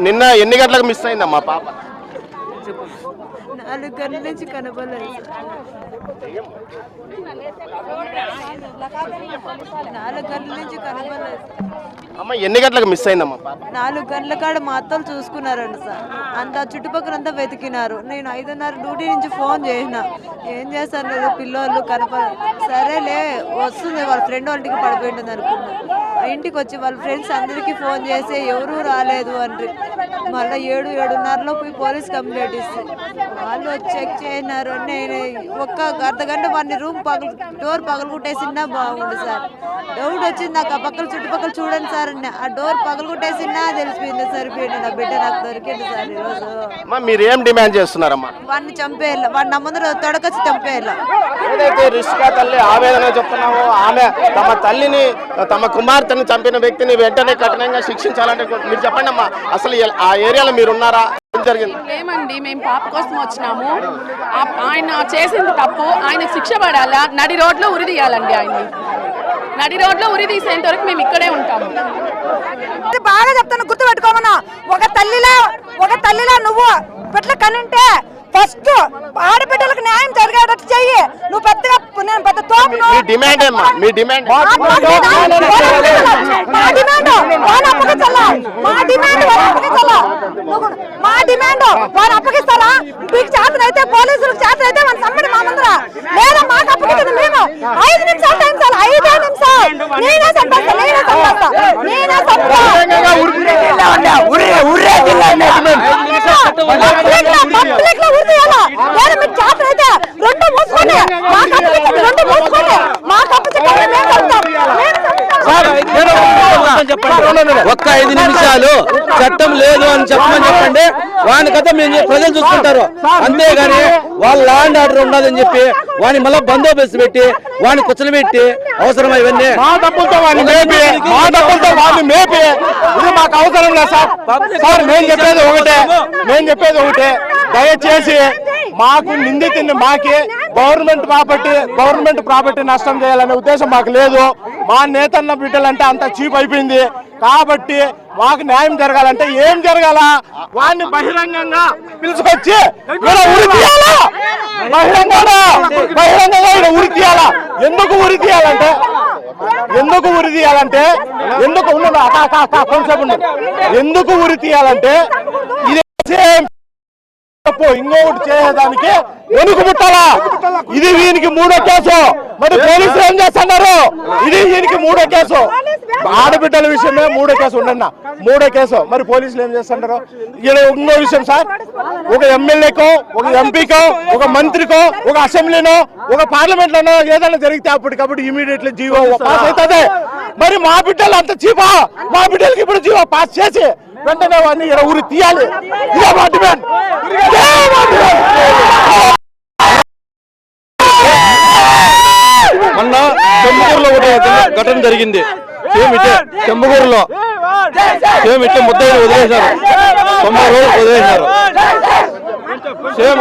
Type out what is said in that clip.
నిన్న ఎన్ని గంటలకు మిస్ అయిందమ్మా పాప? 4 గంటల నుంచి కనబడలేదు. 4 గంటల నుంచి కనబడలేదు. అమ్మ ఎన్ని గంటలకు మిస్ అయిందమ్మా పాప? 4 గంటల కాడ మా అత్తలు చూసుకున్నారంట సార్. అంతా చుట్టుపక్కల అంతా వెతికినారు. నేను 5:30 డ్యూటీ నుంచి ఫోన్ చేసిన, ఏం చేస్తారు లేదు పిల్లోళ్ళు కనపడ. సరేలే వస్తుంది, వాళ్ళ ఫ్రెండ్ వాళ్ళకి పడిపోయింటుంది అనుకున్నా. ఇంటికి వచ్చి వాళ్ళ ఫ్రెండ్స్ అందరికీ ఫోన్ చేసి ఎవరూ రాలేదు అంటే మళ్ళీ 7-7:30లో పోయి పోలీస్ కంప్లైంట్ ఇస్తే వాళ్ళు వచ్చి చెక్ చేసినారు. నేను ఒక్క అర్ధగంట వాడిని డోర్ పగలగొట్టేసినా బాగుండు సార్. డౌట్ వచ్చింది నాకు, ఆ పక్కన చుట్టుపక్కల చూడండి సార్ అన్న. ఆ డోర్ పగలగొట్టేసినా తెలిసిపోయింది, సరిపోయింది. నా బిడ్డ నాకు దొరికింది సార్ ఈరోజు. మీరు ఏం డిమాండ్ చేస్తున్నారమ్మా? వాడిని చంపేయాల, వాడిని నా ముందర తొడకొచ్చి చంపేయాల. ఏదైతే రిష్కా తల్లి ఆవేదన చెప్తున్నావో, ఆమె తమ తల్లిని తమ కుమార్తెని చంపిన వ్యక్తిని వెంటనే కఠినంగా శిక్షించాలంటే మీరు చెప్పండి అమ్మా, అసలు ఆ ఏరియాలో మీరు ఉన్నారా? ఏం జరిగింది? ఏమండి, మేము పాప కోసం వచ్చినాము. ఆయన చేసింది తప్పు, ఆయన శిక్ష పడాలా. నడి రోడ్లో ఉరి తీయాలండి ఆయన్ని. నడి రోడ్లో ఉరి తీసేంత వరకు మేము ఇక్కడే ఉంటాము. బాగా చెప్తాను, గుర్తు పెట్టుకోమన్నా. ఒక తల్లిలా నువ్వు బిడ్డలు కనుంటే ఫస్ట్ ఆడబిడ్డలకు న్యాయం జరిగేటట్టు చెయ్యి. నువ్వు పెద్దగా నేను పెద్ద తోపు మా డిమాండ్ వాడు అప్పగిస్తారా? మీకు చేతన అయితే పోలీసులకు చేతన అయితే మన సమ్మడి మా ముందర లేదా మాకు అప్పగించదు. మేము 5 నిమిషాలు టైం చాలు, 5 నిమిషాలు నేనే చంపేస్తా. ఒక్క 5 నిమిషాలు చట్టం లేదు అని చెప్పండి. వాని కథ మేము ప్రజలు చూసుకుంటారు, అంతేగాని వాళ్ళ ల్యాండ్ ఆర్డర్ ఉండదని చెప్పి వాని మళ్ళీ బందోబస్తు పెట్టి వాని కుచ్చలు పెట్టి అవసరం ఇవన్నీ మా డబ్బులతో వాడిని మేపి ఇది మాకు అవసరం లేదు సార్. సార్ మేము చెప్పేది ఒకటే, దయచేసి మాకు నిందితుని మాకి గవర్నమెంట్ ప్రాపర్టీ నష్టం చేయాలనే ఉద్దేశం మాకు లేదు. మా నేతన్న బిడ్డలంటే అంత చీప్ అయిపోయింది. కాబట్టి మాకు న్యాయం జరగాలంటే ఏం జరగాల? వాడిని బహిరంగంగా పిలుచుకొచ్చి ఉరి తీయాలా? బహిరంగంగా ఉరి తీయాలా? ఎందుకు ఉరి తీయాలంటే ఎందుకు ఉరి తీయాలంటే ఇదే ఇంకొకటి చేయడానికి వెనుక పుట్టాలా? ఇది వీనికి 3వ కేసు. మరి పోలీసులు ఏం చేస్తున్నారు? ఇది వీనికి 3వ కేసు. ఆడబిడ్డల విషయమే 3వ కేసు ఉండన్నా, 3వ కేసు. మరి పోలీసులు ఏం చేస్తున్నారు? ఇక్కడ ఇంకో విషయం సార్, ఒక ఎమ్మెల్యేకో, ఒక ఎంపీకో, ఒక మంత్రికో, ఒక అసెంబ్లీనో, ఒక పార్లమెంట్ లోనో ఏదైనా జరిగితే అప్పటికప్పుడు ఇమీడియట్లీ జీవో పాస్ అవుతుంది. మరి మా బిడ్డలు అంత చీపా? మా బిడ్డలకి ఇప్పుడు జీవో పాస్ చేసి వెంటనే వాడిని ఉరి తీయాలి. ఇదే మా డిమాండ్. మొన్న చెంబుగూరులో ఒకటి ఘటన జరిగింది. సేమ్ ఇట్టే చెంబుగూరులో ముద్దయ్య వదిలేశారు, 90 రోజులు వదిలేశారు. సేమ్